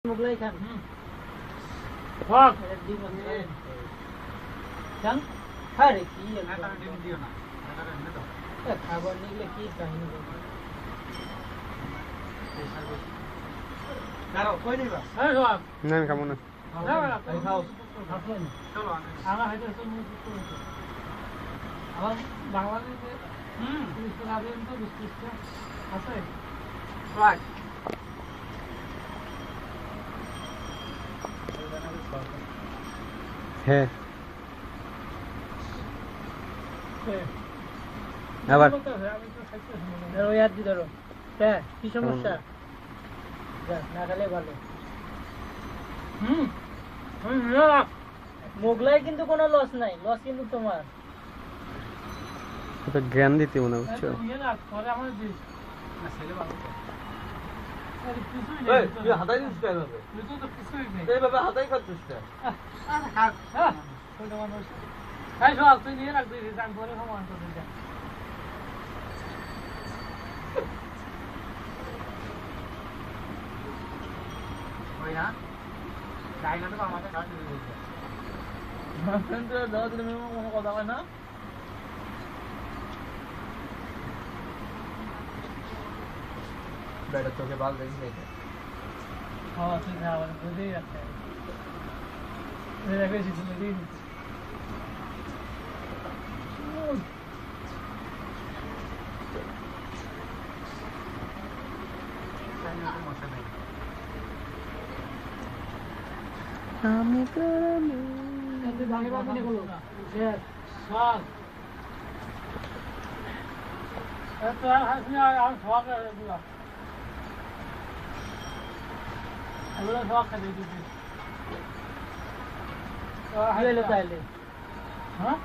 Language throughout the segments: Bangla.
মোগলাই খান হক ডিম খান আরে কি এটা ডিম দিও না এটা খাবার নিলে কি কাহিনী কারো কই নিবা হ্যাঁ হক না আমি খাবো না এই খাও চলো আমরা হাইতে আমার বাংলাদেশে পুলিশের আবেদন তো বিস্তারিত আছে রাইট হ্যাঁ আবার ধরো ইয়াদ দি ধরো হ্যাঁ কি সমস্যা না খেলে ভালো মোগলাই কিন্তু কোনো লস নাই লস কিন্তু তোমার তো জ্ঞান দিতে মনে হচ্ছে তুই হাতাই দিস কেন এইভাবে হাতাই খাচ্ছিস কেন তুই নিয়ে রাখ তুই রিটার্ন করে সমান করে যা ওই না ডাইনা তো আমাকে কাজ দিয়ে দিয়েছে ফ্রেন্ড দাদা তুমি কোনো কথা হয় না বেটা তোকে বাল দেখি নাই হ্যাঁ ঠিক আছে আবার বুঝেই রাখতে মেরা বেশি তুমি দিন আমি প্রেমে এত ভাঙে ভাঙে বলো স্যার স্যার এত হাসনি আর সওয়া করে দিবা এগুলো সওয়া করে দিবি হাইলে তাইলে হ্যাঁ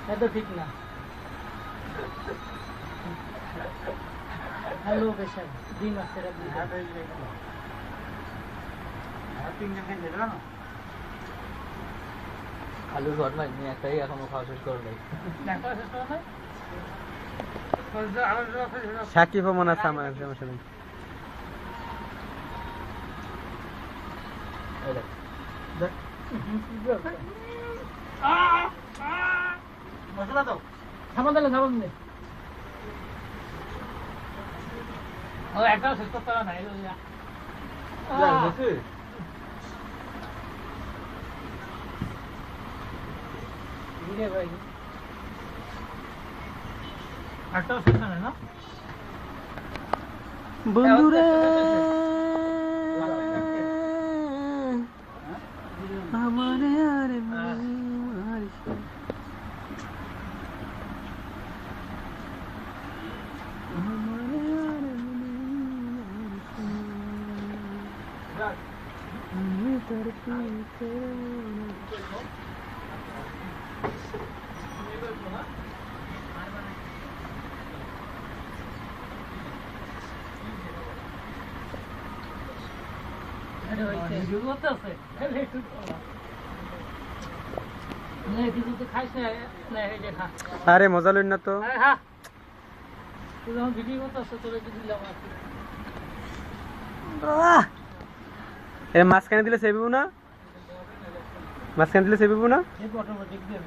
এত ঠিক না হ্যালো পেশেন্ট দিন আছে রে আলু ঘর নাই নিয়ে একটাই এখনো খাওয়া শেষ করে নাই সাকিব মনে আছে আমার সমস্যা নেই মশলা দাও সাবান দিলে সাবান দে ও একটা শেষ করতে না এই যা দিলে ভাই একটা শেষ না না বন্ধুরা আমারে আরে মারিস আমারে আরে আমি তোর পিছে আরে হইছে জুতো আছে খেলে একটু নে কিছু তো খাইছ না নে এই যে খা আরে মজা লইন না তো আরে খা তুই যখন ভিডিও করতেছ তোরে কি দিলাম আর এ মাঝখানে দিলে সেবিব না মাঝখানে দিলে সেবিব না এই অটোমেটিক দিয়ে